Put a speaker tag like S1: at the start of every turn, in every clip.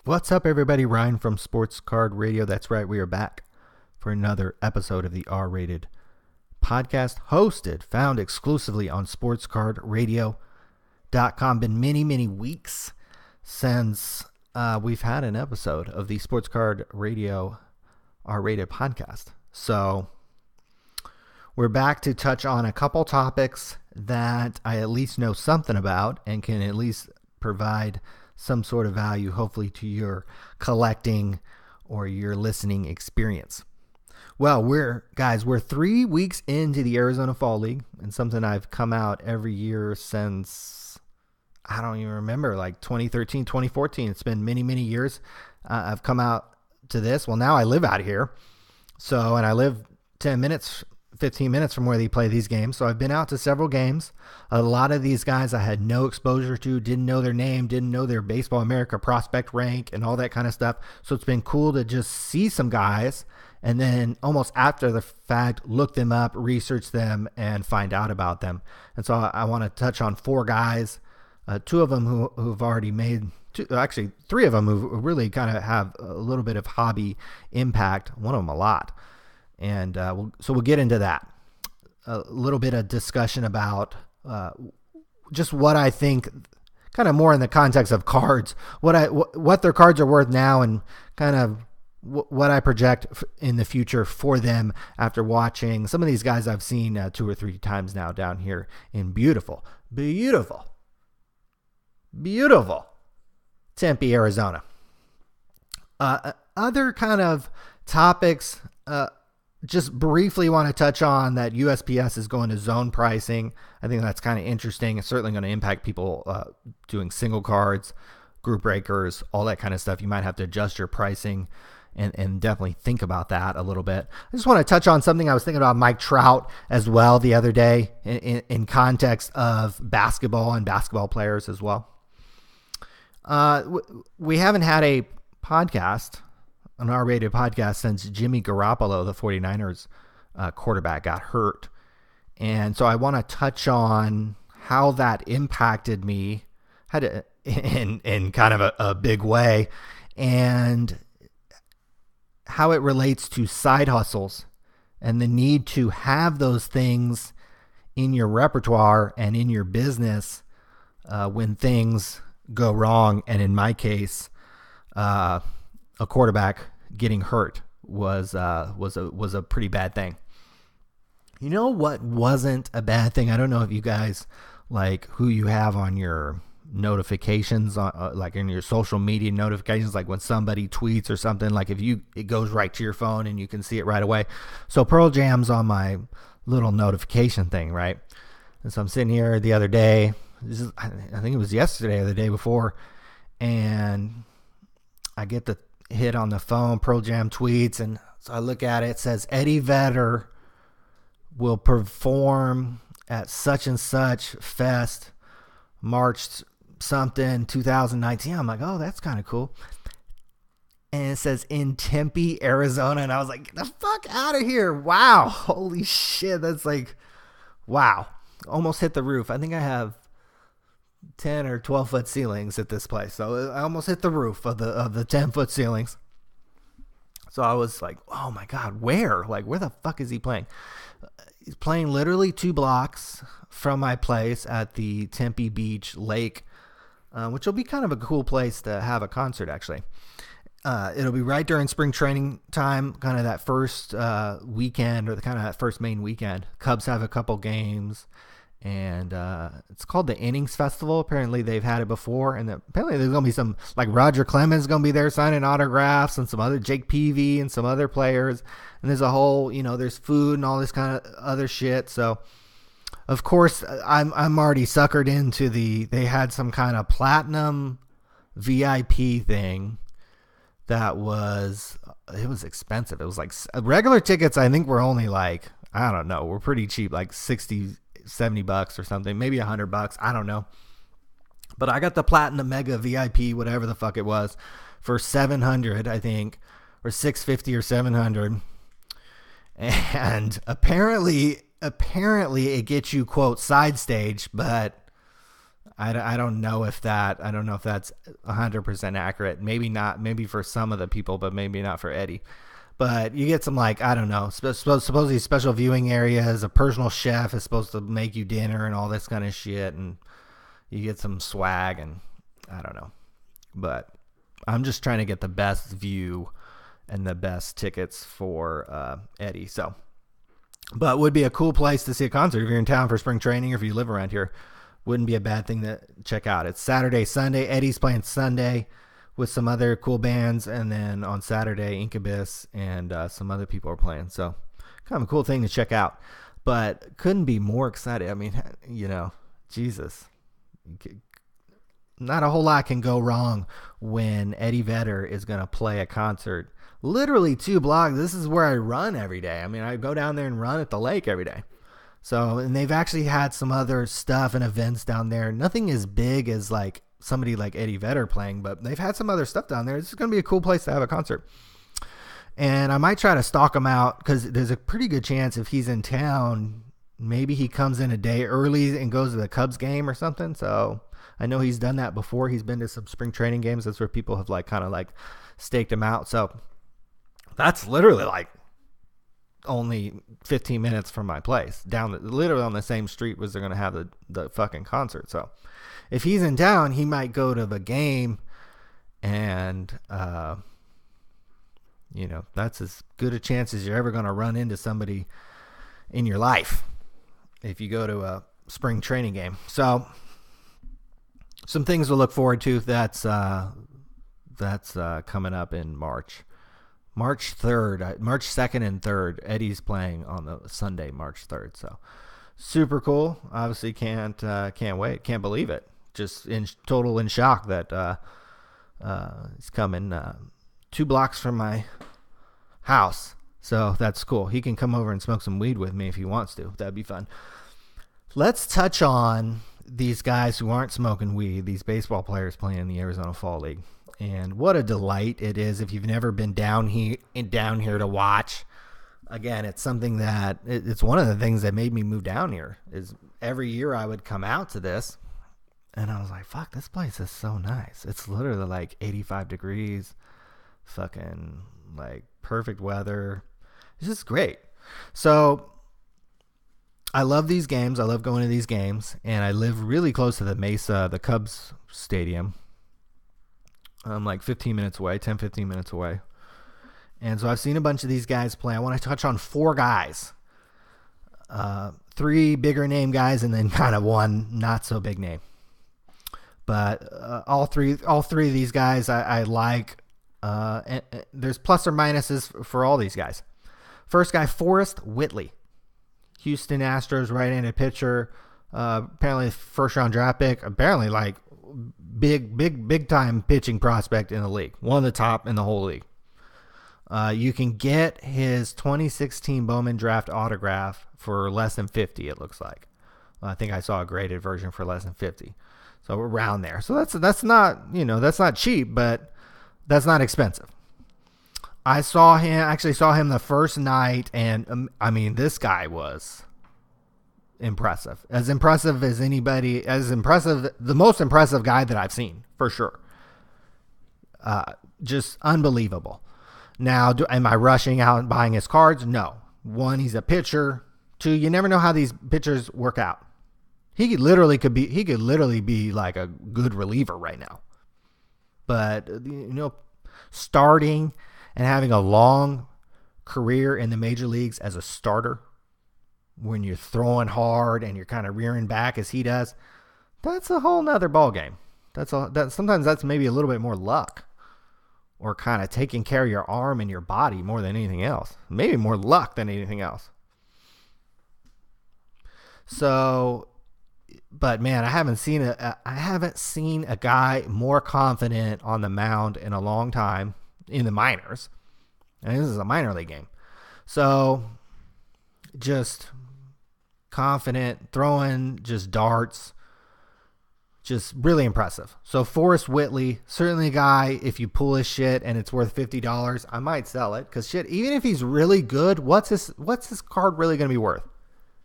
S1: What's up, everybody? Ryan from Sports Card Radio. That's right, we are back for another episode of the R-Rated podcast, found exclusively on sportscardradio.com. Been many weeks since we've had an episode of the Sports Card Radio R-Rated podcast. So we're back to touch on a couple topics that I at least know something about and can at least provide some sort of value, hopefully, to your collecting or your listening experience. Well, we're 3 weeks into the Arizona Fall League, and something I've come out every year since, I don't even remember, like 2013, 2014. It's been many years. I've come out to this. Well, now I live out here. And I live 15 minutes from where they play these games. So I've been out to several games. A lot of these guys I had no exposure to, didn't know their name, didn't know their Baseball America prospect rank and all that kind of stuff. So it's been cool to just see some guys and then almost after the fact, look them up, research them, and find out about them. And so I want to touch on four guys, two of them who've already made, three of them who really kind of have a little bit of hobby impact, one of them a lot. And we'll get into that. A little bit of discussion about just what I think, kind of more in the context of cards, what their cards are worth now, and kind of what I project in the future for them after watching some of these guys I've seen 2 or 3 times now down here in beautiful Tempe, Arizona. Other kind of topics. Just briefly want to touch on that USPS is going to zone pricing. I think that's kind of interesting. It's certainly going to impact people doing single cards, group breakers, all that kind of stuff. You might have to adjust your pricing and definitely think about that a little bit. I just want to touch on something I was thinking about Mike Trout as well the other day in context of basketball and basketball players as well. We haven't had an R-rated podcast since Jimmg G, the 49ers quarterback, got hurt. And so I want to touch on how that impacted me in kind of a big way, and how it relates to side hustles and the need to have those things in your repertoire and in your business when things go wrong. And in my case, a quarterback getting hurt was a pretty bad thing. You know what wasn't a bad thing? I don't know if you guys like who you have on your notifications, like in your social media notifications, like when somebody tweets or something, like it goes right to your phone and you can see it right away. So Pearl Jam's on my little notification thing, right? And so I'm sitting here the other day, I think it was yesterday or the day before, and I get the hit on the phone, Pearl Jam tweets, and so I look at it. It says Eddie Vedder will perform at such and such fest, March something 2019. I'm like, oh, that's kind of cool. And it says in Tempe, Arizona, and I was like, get the fuck out of here! Wow, holy shit, that's like, wow, almost hit the roof. I think I have 10 or 12 foot ceilings at this place, so I almost hit the roof of the 10-foot ceilings. So I was like, oh my god, where the fuck is he playing? He's playing literally 2 blocks from my place at the Tempe Beach Lake, which will be kind of a cool place to have a concert, actually. It'll be right during spring training time, kind of that first weekend, or the kind of that first main weekend. Cubs have a couple games. And it's called the Innings Festival. Apparently they've had it before, and apparently there's going to be some, like Roger Clemens is going to be there signing autographs, and some other Jake Peavy and some other players. And there's a whole, there's food and all this kind of other shit. So of course I'm already suckered into they had some kind of platinum VIP thing that was expensive. It was like regular tickets. I think were only like, I don't know, were pretty cheap, like $60-$70 or something, maybe $100. I don't know. But I got the Platinum Mega VIP, whatever the fuck it was, for $700, I think, or $650 or $700. And apparently it gets you, quote, side stage, but I don't know if that's 100% accurate. Maybe not. Maybe for some of the people, but maybe not for Eddie. But you get some, like, I don't know, supposedly special viewing areas. A personal chef is supposed to make you dinner and all this kind of shit, and you get some swag, and I don't know. But I'm just trying to get the best view and the best tickets for Eddie. So, but would be a cool place to see a concert if you're in town for spring training, or if you live around here. Wouldn't be a bad thing to check out. It's Saturday, Sunday. Eddie's playing Sunday with some other cool bands, and then on Saturday, Incubus and some other people are playing. So, kind of a cool thing to check out. But couldn't be more excited. I mean, Jesus. Not a whole lot can go wrong when Eddie Vedder is going to play a concert. Literally 2 blocks. This is where I run every day. I mean, I go down there and run at the lake every day. So, and they've actually had some other stuff and events down there. Nothing as big as like somebody like Eddie Vedder playing, but they've had some other stuff down there. It's going to be a cool place to have a concert. And I might try to stalk him out, because there's a pretty good chance if he's in town, maybe he comes in a day early and goes to the Cubs game or something. So I know he's done that before. He's been to some spring training games. That's where people have like kind of like staked him out. So that's literally like only 15 minutes from my place, literally on the same street was they're going to have the fucking concert. So if he's in town, he might go to the game, and that's as good a chance as you're ever going to run into somebody in your life if you go to a spring training game. So some things to look forward to. That's coming up in March 3rd, March 2nd and 3rd. Eddie's playing on the Sunday, March 3rd. So super cool. Obviously can't wait. Can't believe it. Just in shock that he's coming 2 blocks from my house. So that's cool. He can come over and smoke some weed with me if he wants to. That'd be fun. Let's touch on these guys who aren't smoking weed, these baseball players playing in the Arizona Fall League. And what a delight it is if you've never been down here to watch. Again, it's something that it's one of the things that made me move down here. Is every year I would come out to this, and I was like, "Fuck, this place is so nice." It's literally like 85 degrees, fucking like perfect weather. It's just great. So I love these games. I love going to these games, and I live really close to the Cubs stadium. I'm like 15 minutes away, 15 minutes away. And so I've seen a bunch of these guys play. I want to touch on 4 guys. 3 bigger name guys, and then kind of 1 not so big name. But all three of these guys I like. And there's plus or minuses for all these guys. First guy, Forrest Whitley. Houston Astros right-handed pitcher. Apparently first round draft pick. Apparently like big time pitching prospect in the league. One of the top in the whole league. You can get his 2016 Bowman draft autograph for less than $50, it looks like. I think I saw a graded version for less than $50. So around there. So that's not cheap, but that's not expensive. I saw him the first night, and I mean, this guy was impressive. As impressive as anybody, the most impressive guy that I've seen, for sure. Just unbelievable. Now, am I rushing out and buying his cards? No. 1, he's a pitcher. 2, you never know how these pitchers work out. He could literally be like a good reliever right now. But, starting and having a long career in the major leagues as a starter, when you're throwing hard and you're kind of rearing back as he does, that's a whole nother ball game. Sometimes that's maybe a little bit more luck, or kind of taking care of your arm and your body more than anything else. Maybe more luck than anything else. So, but man, I haven't seen a guy more confident on the mound in a long time in the minors. And this is a minor league game. So just confident, throwing just darts, just really impressive. So Forrest Whitley, certainly a guy, if you pull his shit and it's worth $50, I might sell it. Because shit, even if he's really good, what's his card really going to be worth?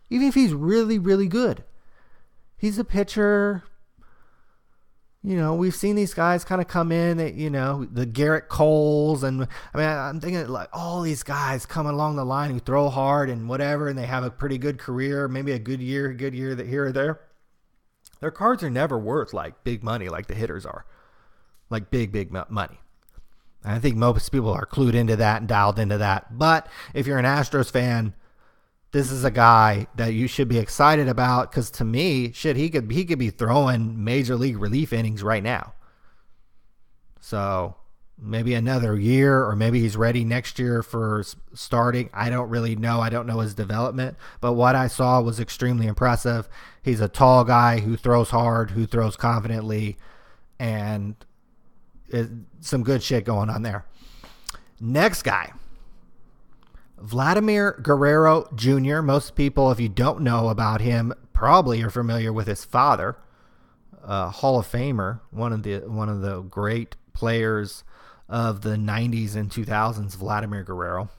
S1: Even if he's really, really good. He's a pitcher. We've seen these guys kind of come in, the Garrett Coles, and I mean, I'm thinking like all these guys coming along the line who throw hard and whatever, and they have a pretty good career, maybe a good year that here or there. Their cards are never worth like big money like the hitters are, like big money. And I think most people are clued into that and dialed into that. But if you're an Astros fan, this is a guy that you should be excited about, because to me, shit, he could be throwing major league relief innings right now. So maybe another year, or maybe he's ready next year for starting. I don't really know. I don't know his development, but what I saw was extremely impressive. He's a tall guy who throws hard, who throws confidently, and some good shit going on there. Next guy, Vladimir Guerrero Jr. Most people, if you don't know about him, probably are familiar with his father, Hall of Famer, one of the great players of the 90s and 2000s, Vladimir Guerrero.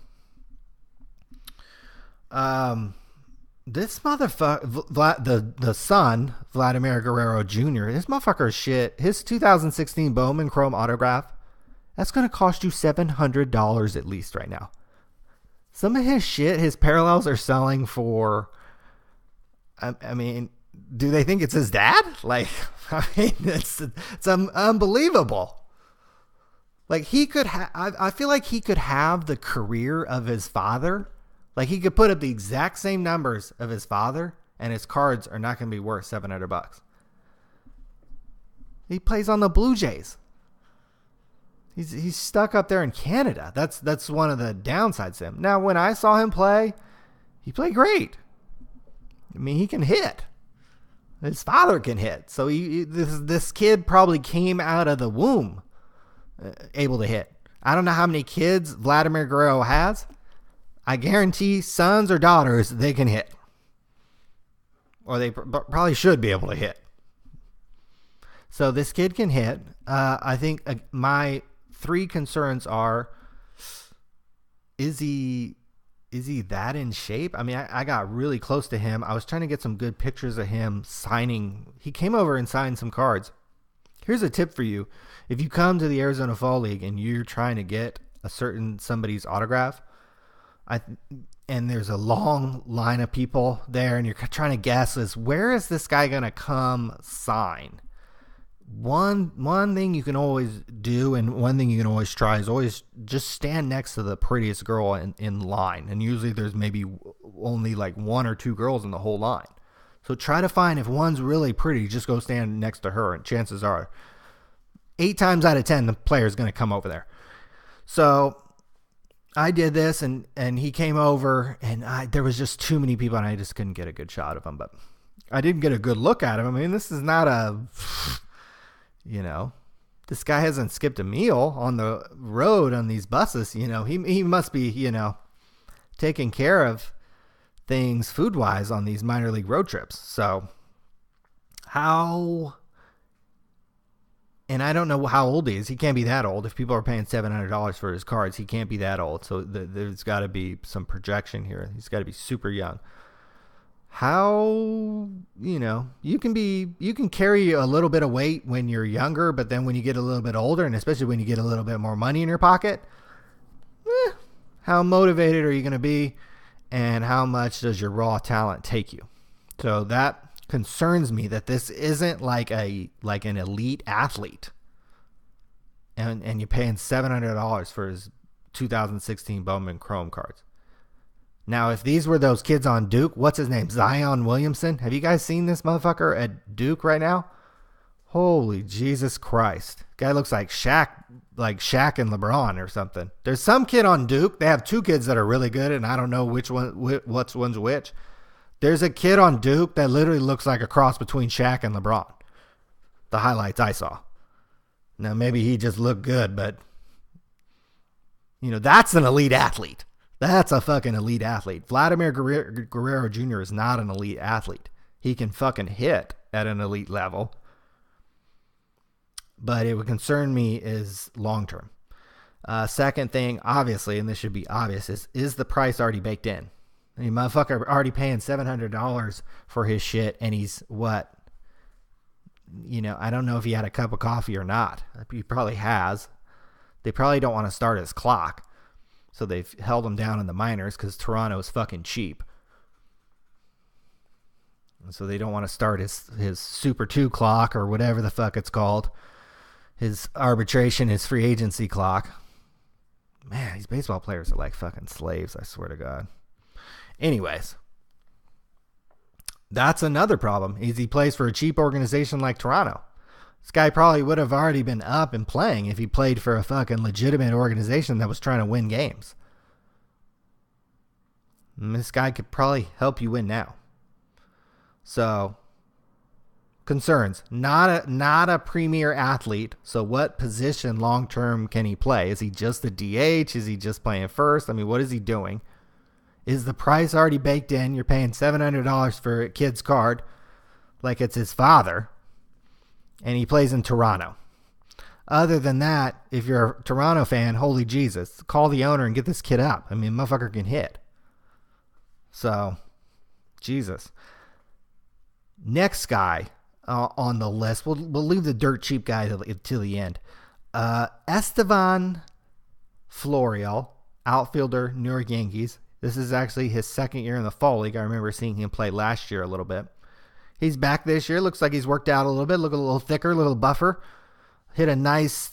S1: This motherfucker, the son, Vladimir Guerrero Jr., this motherfucker is shit. His 2016 Bowman Chrome autograph, that's going to cost you $700 at least right now. Some of his shit, his parallels are selling for, I mean, do they think it's his dad? Like, I mean, it's unbelievable. Like, he could I feel like he could have the career of his father. Like, he could put up the exact same numbers of his father, and his cards are not going to be worth $700. He plays on the Blue Jays. He's stuck up there in Canada. That's one of the downsides to him. Now, when I saw him play, he played great. I mean, he can hit. His father can hit. So this kid probably came out of the womb able to hit. I don't know how many kids Vladimir Guerrero has. I guarantee sons or daughters, they can hit. Or they probably should be able to hit. So this kid can hit. I think my three concerns are, is he that in shape? I mean, I got really close to him. I was trying to get some good pictures of him signing. He came over and signed some cards. Here's a tip for you. If you come to the Arizona Fall League and you're trying to get somebody's autograph, and there's a long line of people there, and you're trying to guess where is this guy going to come sign? One thing you can always do, and one thing you can always try, is always just stand next to the prettiest girl in line. And usually there's maybe only like one or two girls in the whole line. So try to find, if one's really pretty, just go stand next to her, and chances are 8 times out of 10 the player's going to come over there. So I did this, and he came over, and there was just too many people, and I just couldn't get a good shot of him. But I didn't get a good look at him. I mean, this is not this guy hasn't skipped a meal on the road on these buses. He must be, taking care of things food-wise on these minor league road trips. So and I don't know how old he is. He can't be that old. If people are paying $700 for his cards, he can't be that old. So there's got to be some projection here. He's got to be super young. How, you can carry a little bit of weight when you're younger, but then when you get a little bit older, and especially when you get a little bit more money in your pocket, how motivated are you going to be, and how much does your raw talent take you? So that concerns me, that this isn't like an elite athlete, and you're paying $700 for his 2016 Bowman Chrome cards. Now, if these were those kids on Duke, what's his name? Zion Williamson. Have you guys seen this motherfucker at Duke right now? Holy Jesus Christ. Guy looks like Shaq and LeBron or something. There's some kid on Duke. They have 2 kids that are really good, and I don't know which one's which. There's a kid on Duke that literally looks like a cross between Shaq and LeBron. The highlights I saw. Now, maybe he just looked good, but, that's an elite athlete. That's a fucking elite athlete. Vladimir Guerrero Jr. is not an elite athlete. He can fucking hit at an elite level. But it would concern me is long-term. Second thing, obviously, and this should be obvious, is the price already baked in? I mean, motherfucker already paying $700 for his shit, and he's, I don't know if he had a cup of coffee or not. He probably has. They probably don't want to start his clock. So they've held him down in the minors because Toronto is fucking cheap. And so they don't want to start his Super 2 clock or whatever the fuck it's called. His arbitration, his free agency clock. Man, these baseball players are like fucking slaves, I swear to God. Anyways, that's another problem, is he plays for a cheap organization like Toronto. This guy probably would have already been up and playing if he played for a fucking legitimate organization that was trying to win games. And this guy could probably help you win now. So, concerns. Not a premier athlete. So what position long term can he play? Is he just a DH? Is he just playing first? I mean, what is he doing? Is the price already baked in? You're paying $700 for a kid's card like it's his father, and he plays in Toronto. Other than that, if you're a Toronto fan, holy Jesus, call the owner and get this kid up. I mean, motherfucker can hit. So, Jesus. Next guy on the list, we'll leave the dirt cheap guy till the end. Estevan Florial, outfielder, New York Yankees. This is actually his second year in the fall league. I remember seeing him play last year a little bit. He's back this year. Looks like he's worked out a little bit. Look a little thicker, a little buffer. Hit a nice...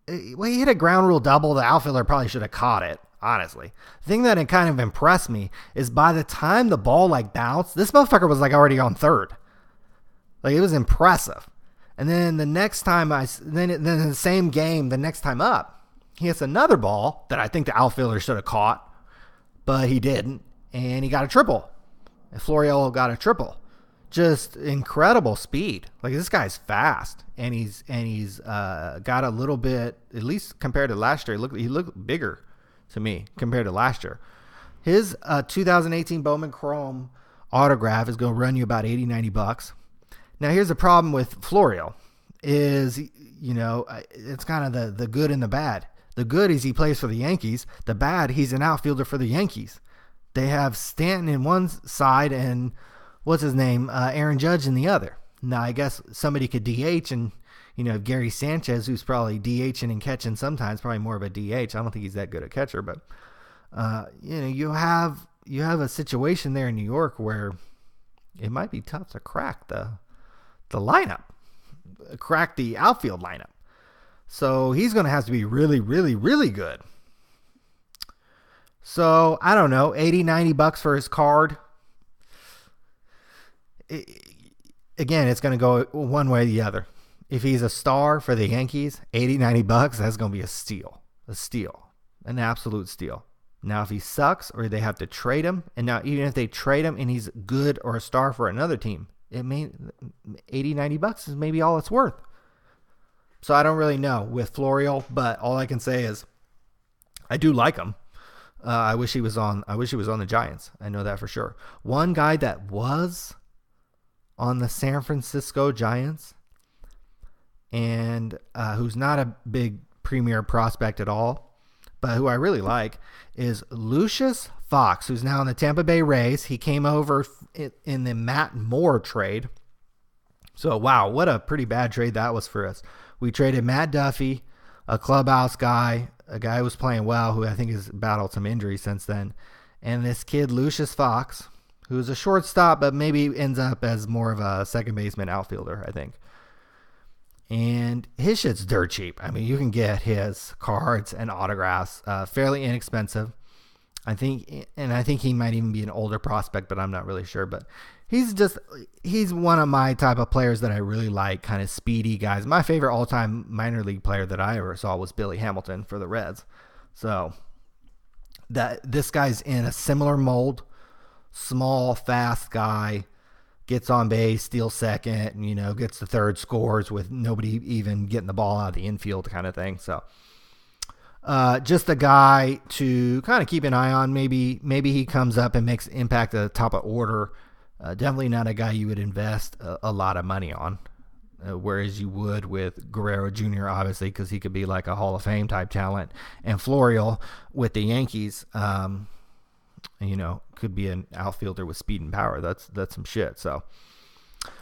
S1: Well, he hit a ground rule double. The outfielder probably should have caught it, honestly. The thing that kind of impressed me is by the time the ball bounced, this motherfucker was already on third. It was impressive. And then the next time then in the same game, the next time up, he hits another ball that I think the outfielder should have caught, but he didn't, and he got a triple. And Florial got a triple. Just incredible speed. This guy's fast, and he's got a little bit, at least compared to last year. He looked bigger to me compared to last year. His 2018 Bowman Chrome autograph is going to run you about $80-$90. Now, here's the problem with Florial is, it's kind of the good and the bad. The good is he plays for the Yankees. The bad, he's an outfielder for the Yankees. They have Stanton in one side and what's his name, Aaron Judge in the other. Now, I guess somebody could DH, and Gary Sanchez, who's probably DHing and catching sometimes, probably more of a DH. I don't think he's that good a catcher, but you have a situation there in New York where it might be tough to crack the lineup, crack the outfield lineup. So he's going to have to be really, really, really good. So, I don't know, $80-$90 for his card. Again, it's going to go one way or the other. If he's a star for the Yankees, $80-$90, that's going to be a steal. An absolute steal. Now, if he sucks or they have to trade him, and now even if they trade him and he's good or a star for another team, it may $80-$90 is maybe all it's worth. So I don't really know with Florial, but all I can say is I do like him. I wish he was on the Giants. I know that for sure. One guy that was on the San Francisco Giants and who's not a big premier prospect at all, but who I really like is Lucius Fox, who's now in the Tampa Bay Rays. He came over in the Matt Moore trade. So, wow, what a pretty bad trade that was for us. We traded Matt Duffy, a clubhouse guy, a guy who was playing well, who I think has battled some injuries since then, and this kid, Lucius Fox, who's a shortstop, but maybe ends up as more of a second baseman outfielder, I think. And his shit's dirt cheap. I mean, you can get his cards and autographs fairly inexpensive. I think he might even be an older prospect, but I'm not really sure. But he's one of my type of players that I really like, kind of speedy guys. My favorite all-time minor league player that I ever saw was Billy Hamilton for the Reds. So this guy's in a similar mold, small, fast guy, gets on base, steals second, and, gets the third, scores with nobody even getting the ball out of the infield kind of thing. So just a guy to kind of keep an eye on. Maybe he comes up and makes impact at the top of order. Definitely not a guy you would invest a lot of money on, whereas you would with Guerrero Jr., obviously, because he could be like a Hall of Fame type talent. And Florial with the Yankees, could be an outfielder with speed and power. That's some shit. So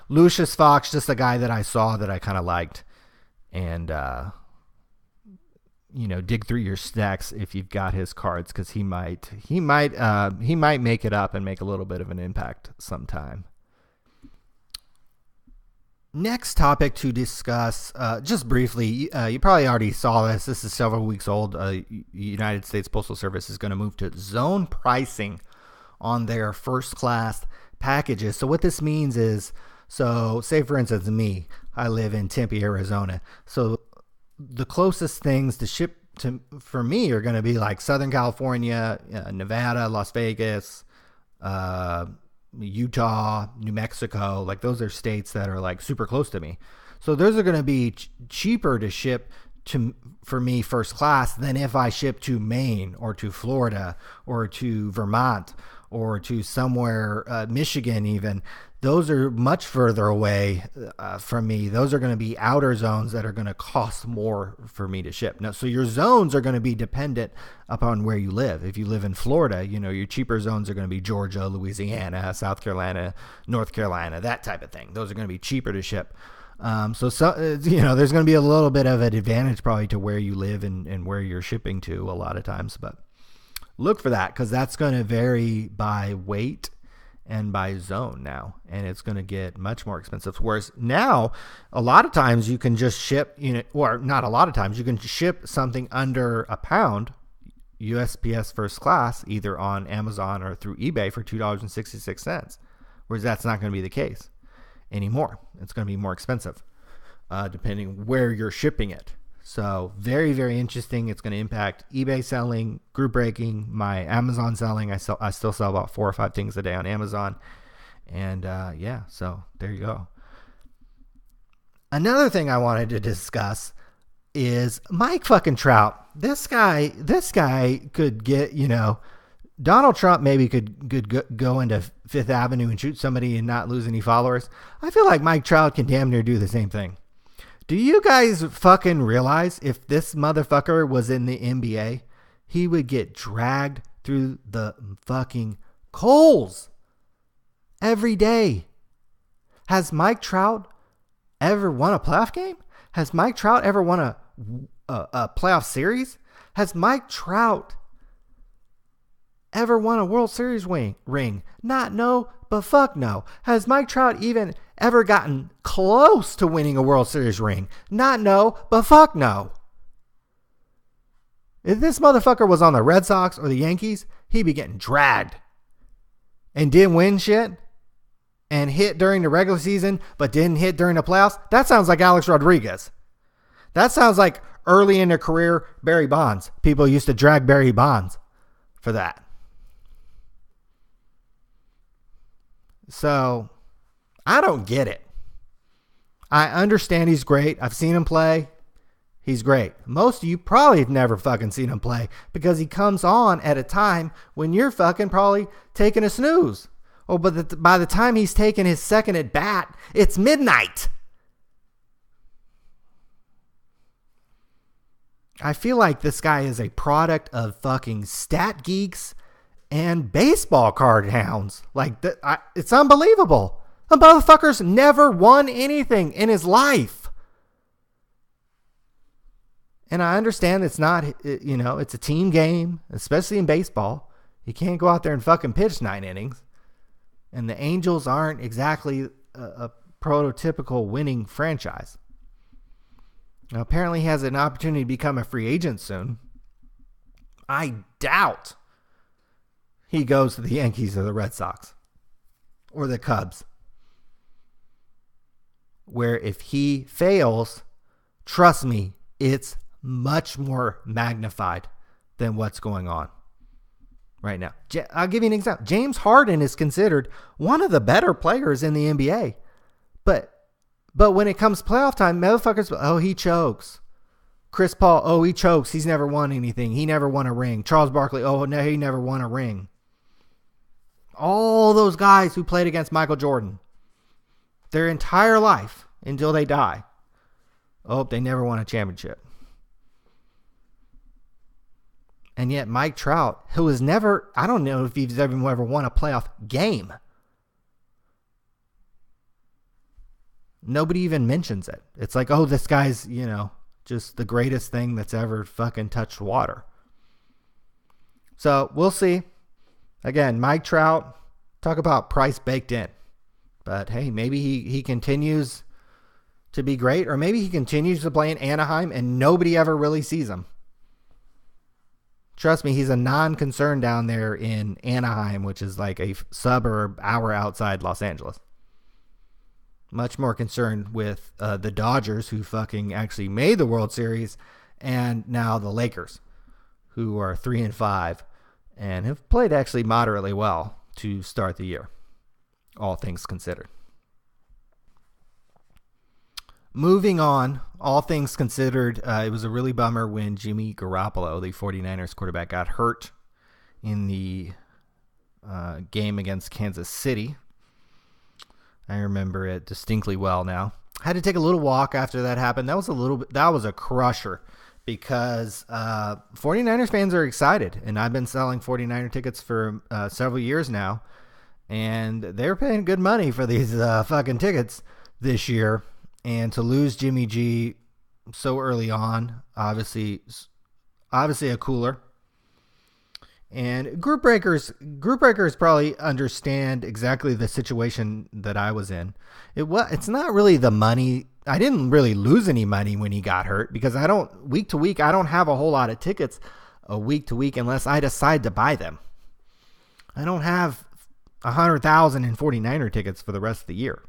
S1: Lucius Fox, just a guy that I saw that I kind of liked. And, dig through your stacks if you've got his cards, because he might make it up and make a little bit of an impact sometime. Next topic to discuss, just briefly, you probably already saw this. This is several weeks old. United States Postal Service is going to move to zone pricing on their first class packages. So what this means is, say for instance me, I live in Tempe, Arizona. So the closest things to ship for me are going to be like Southern California, Nevada, Las Vegas, Utah, New Mexico. Like those are states that are like super close to me. So those are going to be cheaper to ship for me first class than if I ship to Maine or to Florida or to Vermont or to somewhere, Michigan even. Those are much further away from me. Those are going to be outer zones that are going to cost more for me to ship. Now, so your zones are going to be dependent upon where you live. If you live in Florida, your cheaper zones are going to be Georgia, Louisiana, South Carolina, North Carolina, that type of thing. Those are going to be cheaper to ship. So there's going to be a little bit of an advantage probably to where you live and where you're shipping to a lot of times. But look for that, because that's going to vary by weight and by zone now, and it's going to get much more expensive. Whereas now, a lot of times you can just ship, or not a lot of times, you can ship something under a pound, USPS first class, either on Amazon or through eBay for $2.66. Whereas that's not going to be the case anymore. It's going to be more expensive, depending where you're shipping it. So very, very interesting. It's going to impact eBay selling, group breaking, my Amazon selling. I still sell about 4 or 5 things a day on Amazon. And so there you go. Another thing I wanted to discuss is Mike fucking Trout. This guy could get, Donald Trump maybe could go into Fifth Avenue and shoot somebody and not lose any followers. I feel like Mike Trout can damn near do the same thing. Do you guys fucking realize if this motherfucker was in the NBA, he would get dragged through the fucking coals every day? Has Mike Trout ever won a playoff game? Has Mike Trout ever won a playoff series? Has Mike Trout ever won a World Series ring? Not no, but fuck no. Has Mike Trout even ever gotten close to winning a World Series ring? Not no, but fuck no. If this motherfucker was on the Red Sox or the Yankees, he'd be getting dragged and didn't win shit and hit during the regular season but didn't hit during the playoffs. That sounds like Alex Rodriguez. That sounds like early in their career Barry Bonds. People used to drag Barry Bonds for that. So I don't get it. I understand he's great. I've seen him play. He's great. Most of you probably have never fucking seen him play because he comes on at a time when you're fucking probably taking a snooze. Oh, but by the time he's taking his second at bat, it's midnight. I feel like this guy is a product of fucking stat geeks and baseball card hounds. Like, it's unbelievable. The motherfucker's never won anything in his life. And I understand it's not, it's a team game, especially in baseball. You can't go out there and fucking pitch 9 innings. And the Angels aren't exactly a prototypical winning franchise. Now, apparently he has an opportunity to become a free agent soon. I doubt he goes to the Yankees or the Red Sox or the Cubs, where if he fails, trust me, it's much more magnified than what's going on right now. I'll give you an example. James Harden is considered one of the better players in the NBA, but when it comes playoff time, motherfuckers, he chokes. Chris Paul, he chokes. He's never won anything. He never won a ring. Charles Barkley, no, he never won a ring. All those guys who played against Michael Jordan, their entire life until they die, they never won a championship. And yet Mike Trout, who has never, I don't know if he's ever won a playoff game. Nobody even mentions it. It's like, oh, this guy's, just the greatest thing that's ever fucking touched water. So we'll see. Again, Mike Trout, talk about price baked in. But hey, maybe he continues to be great, or maybe he continues to play in Anaheim and nobody ever really sees him. Trust me, he's a non-concern down there in Anaheim, which is like a suburb hour outside Los Angeles. Much more concerned with the Dodgers, who fucking actually made the World Series, and now the Lakers, who are 3-5 and have played actually moderately well to start the year, all things considered. Moving on, all things considered, it was a really bummer when Jimmg Garoppolo, the 49ers quarterback, got hurt in the game against Kansas City. I remember it distinctly well now. I had to take a little walk after that happened. That was a crusher, because 49ers fans are excited, and I've been selling 49er tickets for several years now, and they're paying good money for these fucking tickets this year. And to lose Jimmg G so early on, obviously a cooler. And group breakers probably understand exactly the situation that I was in. It's not really the money. I didn't really lose any money when he got hurt, because week to week, I don't have a whole lot of tickets week to week unless I decide to buy them. I don't have 100,000 in 49er tickets for the rest of the year.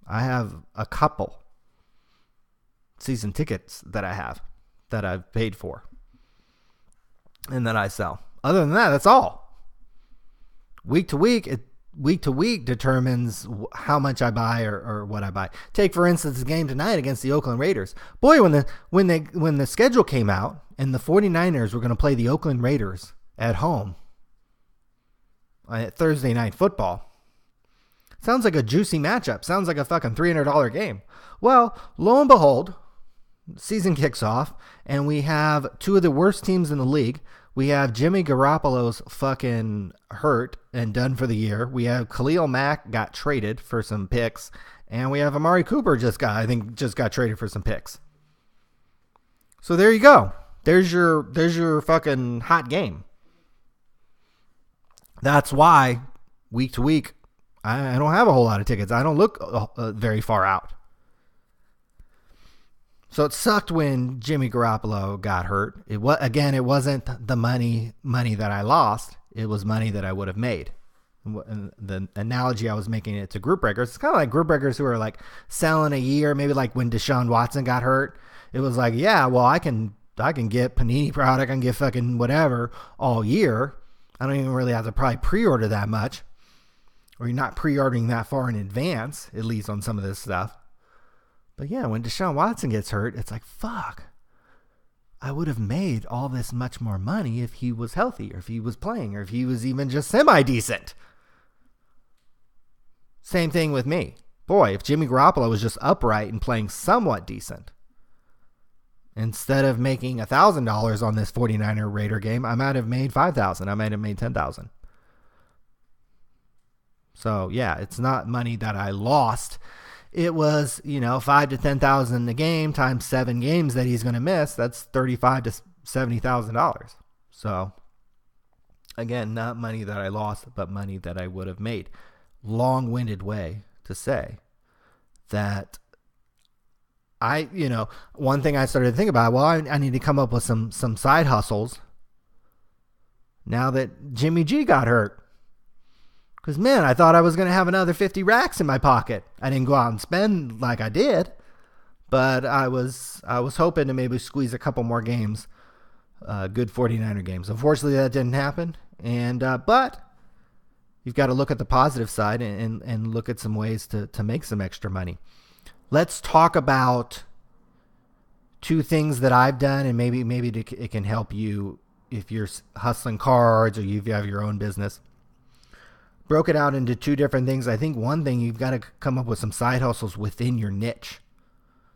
S1: I have a couple season tickets that I've paid for and that I sell. Other than that, that's all. Week to week determines how much I buy or what I buy. Take, for instance, the game tonight against the Oakland Raiders. Boy, when the schedule came out and the 49ers were going to play the Oakland Raiders at home at Thursday Night Football, sounds like a juicy matchup. Sounds like a fucking $300 game. Well, lo and behold, season kicks off, and we have two of the worst teams in the league. We have Jimmg Garoppolo's fucking hurt and done for the year. We have Khalil Mack got traded for some picks, and we have Amari Cooper just got traded for some picks. So there you go. There's your fucking hot game. That's why week to week, I don't have a whole lot of tickets. I don't look very far out. So it sucked when Jimmg Garoppolo got hurt. It wasn't the money that I lost. It was money that I would have made. And the analogy I was making it to group breakers, it's kind of like group breakers who are like selling a year, maybe like when Deshaun Watson got hurt. It was like, yeah, well, I can get Panini product, I can get fucking whatever all year. I don't even really have to probably pre-order that much. Or you're not pre-ordering that far in advance, at least on some of this stuff. But yeah, when Deshaun Watson gets hurt, it's like, fuck. I would have made all this much more money if he was healthy, or if he was playing, or if he was even just semi-decent. Same thing with me. Boy, if Jimmg Garoppolo was just upright and playing somewhat decent, instead of making $1,000 on this 49er Raider game, I might have made $5,000. I might have made $10,000. So yeah, it's not money that I lost. It was, $5,000 to $10,000 a game times 7 games that he's going to miss. That's $35,000 to $70,000. So again, not money that I lost, but money that I would have made. Long-winded way to say that one thing I started to think about, well, I need to come up with some side hustles now that Jimmg G got hurt. Because, man, I thought I was going to have another 50 racks in my pocket. I didn't go out and spend like I did, but I was hoping to maybe squeeze a couple more games, good 49er games. Unfortunately, that didn't happen. But you've got to look at the positive side and look at some ways to make some extra money. Let's talk about 2 things that I've done, and maybe it can help you if you're hustling cards or you have your own business. Broke it out into 2 different things. I think one thing, you've got to come up with some side hustles within your niche.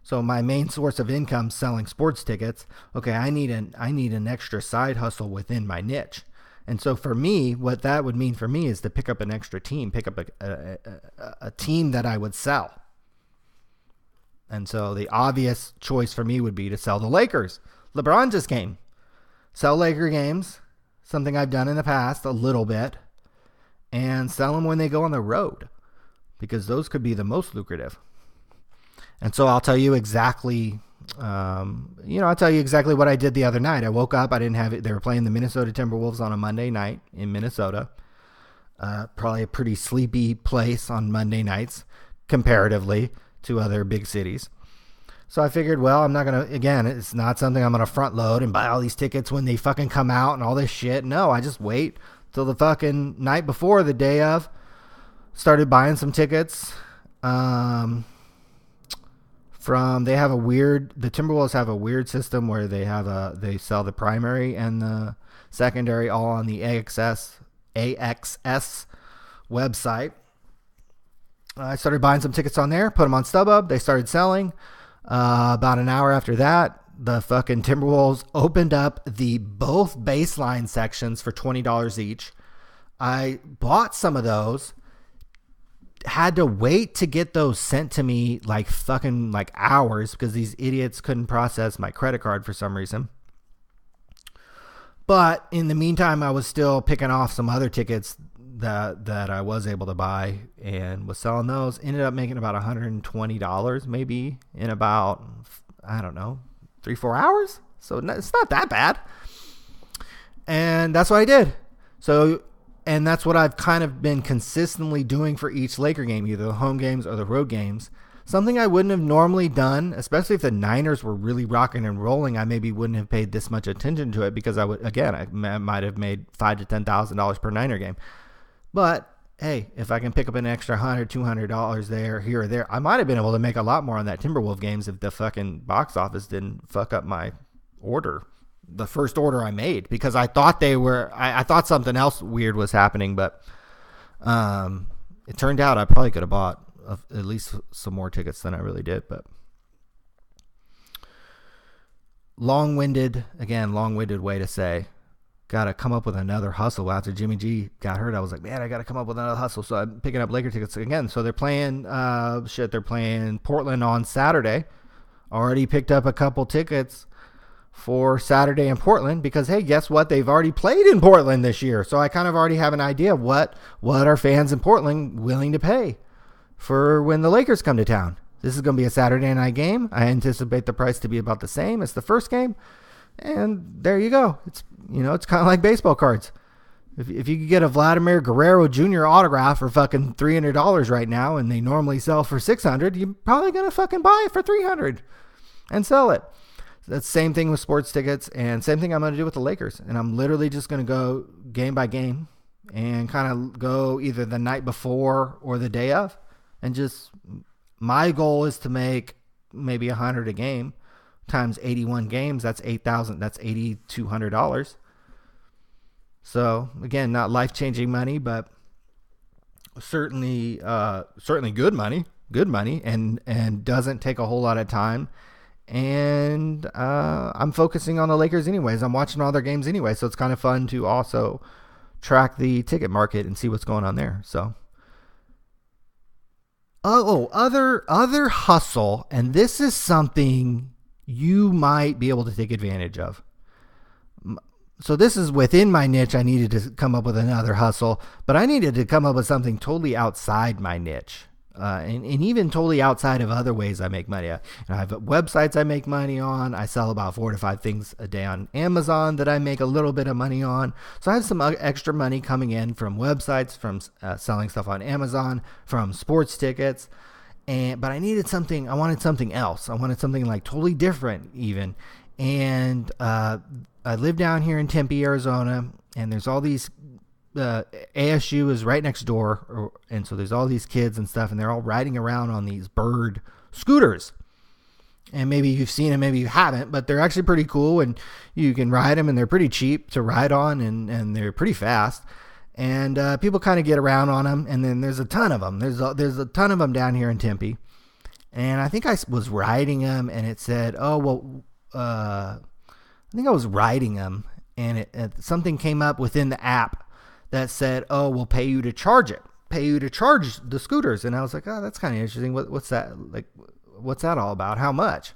S1: So my main source of income selling sports tickets. Okay, I need an extra side hustle within my niche. And so for me, what that would mean for me is to pick up an extra team, pick up a team that I would sell. And so the obvious choice for me would be to sell the Lakers. LeBron just came. Sell Laker games, something I've done in the past a little bit, and sell them when they go on the road, because those could be the most lucrative. And so I'll tell you exactly, I'll tell you exactly what I did the other night. I woke up, I didn't have it. They were playing the Minnesota Timberwolves on a Monday night in Minnesota. Probably a pretty sleepy place on Monday nights comparatively to other big cities. So I figured, well, I'm not going to, again, it's not something I'm going to front load and buy all these tickets when they fucking come out and all this shit. No, I just wait till the fucking night before, the day of. Started buying some tickets. The Timberwolves have a weird system where they sell the primary and the secondary all on the AXS website. I started buying some tickets on there, put them on StubHub. They started selling. About an hour after that, the fucking Timberwolves opened up the both baseline sections for $20 each. I bought some of those. Had to wait to get those sent to me like hours because these idiots couldn't process my credit card for some reason. But in the meantime, I was still picking off some other tickets that I was able to buy and was selling those. Ended up making about $120 maybe in about, 3-4 hours. So it's not that bad. And that's what I did. And that's what I've kind of been consistently doing for each Laker game, either the home games or the road games. Something I wouldn't have normally done, especially if the Niners were really rocking and rolling. I maybe wouldn't have paid this much attention to it because I might have made $5,000 to $10,000 per Niner game. But hey, if I can pick up an extra $100, $200 there, here or there, I might have been able to make a lot more on that Timberwolf games if the fucking box office didn't fuck up my order. The first order I made, because I thought I thought something else weird was happening, but it turned out I probably could have bought at least some more tickets than I really did. But long-winded way to say, got to come up with another hustle. After Jimmg G got hurt, I was like, man, I got to come up with another hustle. So I'm picking up Laker tickets again. So they're playing they're playing Portland on Saturday. Already picked up a couple tickets for Saturday in Portland because, hey, guess what? They've already played in Portland this year. So I kind of already have an idea of what are fans in Portland willing to pay for when the Lakers come to town. This is going to be a Saturday night game. I anticipate the price to be about the same as the first game. And there you go. It's kind of like baseball cards. If you could get a Vladimir Guerrero Jr. autograph for fucking $300 right now, and they normally sell for $600, you're probably going to fucking buy it for $300 and sell it. That's the same thing with sports tickets, and same thing I'm going to do with the Lakers. And I'm literally just going to go game by game and kind of go either the night before or the day of. And just, my goal is to make maybe $100 a game. Times 81 games, that's $8,000. That's $8,200. So again, not life-changing money, but certainly good money, and doesn't take a whole lot of time. And I'm focusing on the Lakers anyways. I'm watching all their games anyway, so it's kind of fun to also track the ticket market and see what's going on there. So, other hustle, and this is something you might be able to take advantage of. So this is within my niche. I needed to come up with another hustle, but I needed to come up with something totally outside my niche, and even totally outside of other ways I make money. I have websites I make money on. I sell about 4 to 5 things a day on Amazon that I make a little bit of money on. So I have some extra money coming in from websites, from selling stuff on Amazon, from sports tickets. But I needed something. I wanted something else. I wanted something like totally different even. And I live down here in Tempe, Arizona, and there's all these, ASU is right next door. And so there's all these kids and stuff, and they're all riding around on these bird scooters. And maybe you've seen them, maybe you haven't, but they're actually pretty cool, and you can ride them, and they're pretty cheap to ride on, and they're pretty fast. And people kind of get around on them, and then there's a ton of them. There's a ton of them down here in Tempe. And I think I was riding them, and it said, I think I was riding them, and something came up within the app that said, we'll pay you to charge it. Pay you to charge the scooters. And I was like, oh, that's kind of interesting. What's that? Like, what's that all about? How much?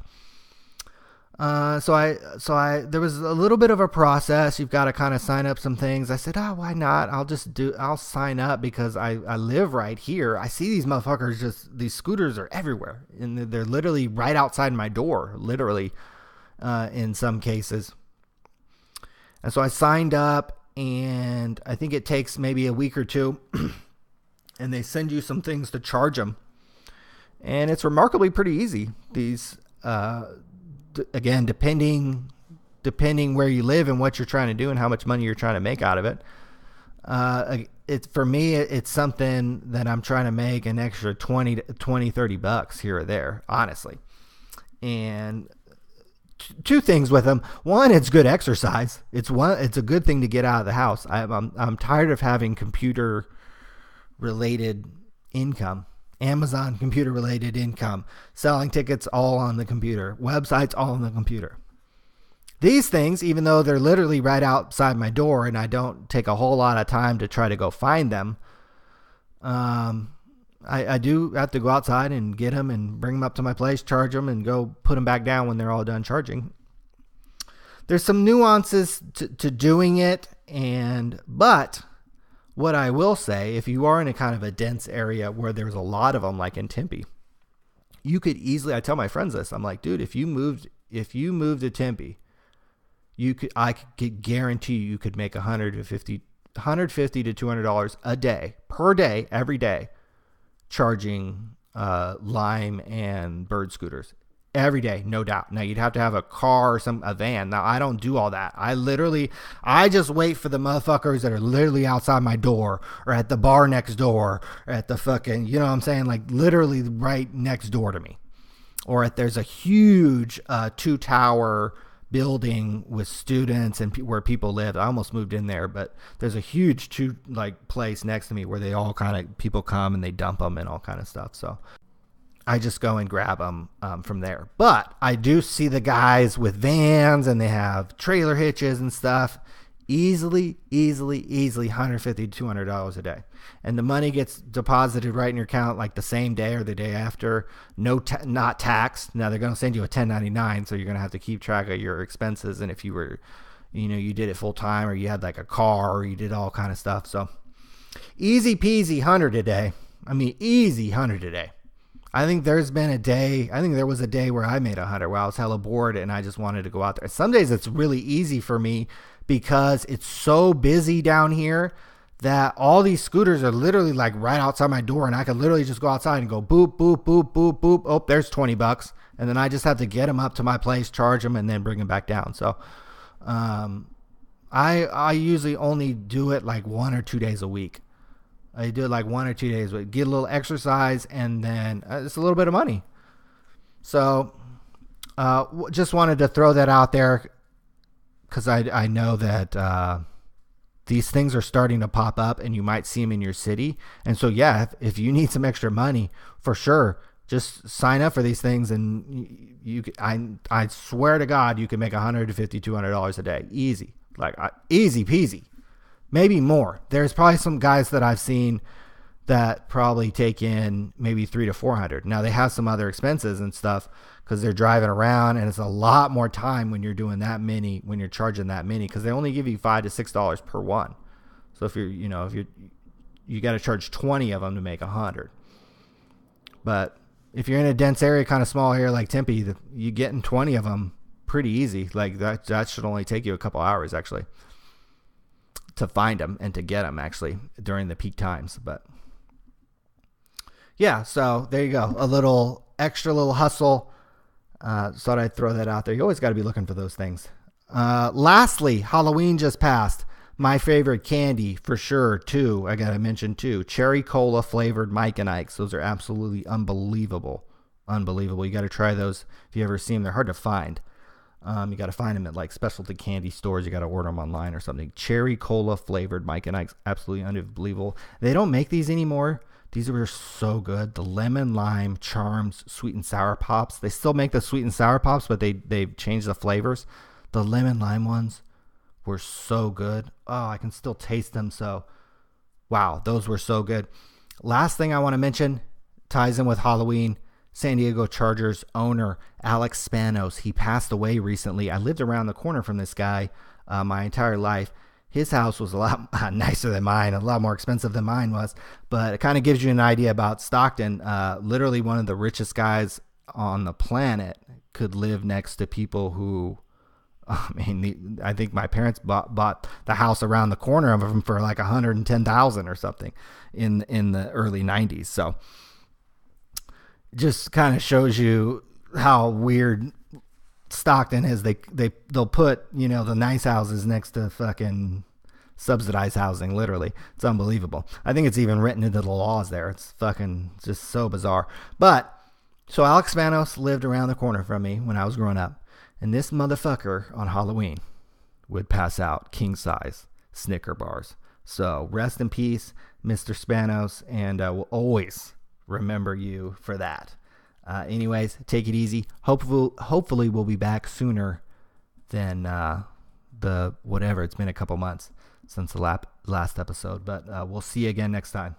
S1: So there was a little bit of a process. You've got to kind of sign up some things. I said, oh, why not? I'll sign up because I live right here. I see these motherfuckers, these scooters are everywhere, and they're literally right outside my door, literally, in some cases. And so I signed up, and I think it takes maybe a week or two, and they send you some things to charge them. And it's remarkably pretty easy. These, again, depending where you live and what you're trying to do and how much money you're trying to make out of it. For me, it's something that I'm trying to make an extra 20, $30 here or there, honestly. And two things with them. One, it's good exercise. It's a good thing to get out of the house. I'm tired of having computer related income. Amazon computer related income, selling tickets all on the computer, websites all on the computer. These things, even though they're literally right outside my door and I don't take a whole lot of time to try to go find them, I do have to go outside and get them and bring them up to my place, charge them, and go put them back down when they're all done charging. There's some nuances to doing it, but what I will say, if you are in a kind of a dense area where there's a lot of them, like in Tempe, you could easily, I tell my friends this, I'm like, dude, if you moved to Tempe, I could guarantee you could make $150 to $200 a day, per day, every day, charging Lime and Bird scooters. Every day, no doubt. Now, you'd have to have a car or a van. Now, I don't do all that. I just wait for the motherfuckers that are literally outside my door or at the bar next door or at the fucking, you know what I'm saying? Like literally right next door to me. Or there's a huge 2-tower building with students and where people live. I almost moved in there, but there's a huge place next to me where they all people come and they dump them and all kind of stuff. So I just go and grab them from there. But I do see the guys with vans and they have trailer hitches and stuff. Easily $150 to $200 a day. And the money gets deposited right in your account like the same day or the day after. Not taxed. Now they're going to send you a 1099, so you're going to have to keep track of your expenses. And if you were, you did it full time or you had like a car or you did all kind of stuff. So easy peasy 100 a day. I mean, easy 100 a day. I think there was a day where I made 100 where I was hella bored and I just wanted to go out there. Some days it's really easy for me because it's so busy down here that all these scooters are literally like right outside my door and I could literally just go outside and go boop, boop, boop, boop, boop. Oh, there's $20. And then I just have to get them up to my place, charge them, and then bring them back down. So I usually only do it like 1 or 2 days a week. I do it like 1 or 2 days, but get a little exercise and then it's a little bit of money. So just wanted to throw that out there because I know that these things are starting to pop up and you might see them in your city. And so, yeah, if you need some extra money, for sure, just sign up for these things. And I swear to God, you can make $150 to $200 a day. Easy, easy peasy. Maybe more. There's probably some guys that I've seen that probably take in maybe $300 to $400. Now they have some other expenses and stuff because they're driving around, and it's a lot more time when you're doing that many, when you're charging that many, because they only give you $5 to $6 per one. So if you got to charge 20 of them to make 100. But if you're in a dense area, kind of small area like Tempe, you getting 20 of them pretty easy. Like that should only take you a couple hours actually to find them and to get them actually during the peak times. But yeah, so there you go. A little extra little hustle. Thought I'd throw that out there. You always got to be looking for those things. Lastly, Halloween just passed. My favorite candy for sure, too. I got to mention, too. Cherry cola flavored Mike and Ike's. Those are absolutely unbelievable. Unbelievable. You got to try those if you ever see them. They're hard to find. You got to find them at like specialty candy stores. You got to order them online or something. Cherry cola flavored Mike and Ike's. Absolutely unbelievable. They don't make these anymore. These were so good. The lemon lime charms sweet and sour pops. They still make the sweet and sour pops, but they've changed the flavors. The lemon lime ones were so good. Oh, I can still taste them. So, wow, those were so good. Last thing I want to mention ties in with Halloween. San Diego Chargers owner Alex Spanos. He passed away recently. I lived around the corner from this guy my entire life. His house was a lot nicer than mine, a lot more expensive than mine was, but it kind of gives you an idea about Stockton. Literally one of the richest guys on the planet could live next to people who, I think my parents bought the house around the corner of him for like $110,000 or something in the early 90s. So just kind of shows you how weird Stockton is. They'll put, the nice houses next to fucking subsidized housing. Literally, it's unbelievable. I think it's even written into the laws there. It's fucking just so bizarre. But so Alex Spanos lived around the corner from me when I was growing up, and this motherfucker on Halloween would pass out king size Snicker bars. So rest in peace, Mr. Spanos, and we'll always remember you for that. Anyways, take it easy. Hopefully we'll be back sooner than the whatever. It's been a couple months since the last episode, but we'll see you again next time.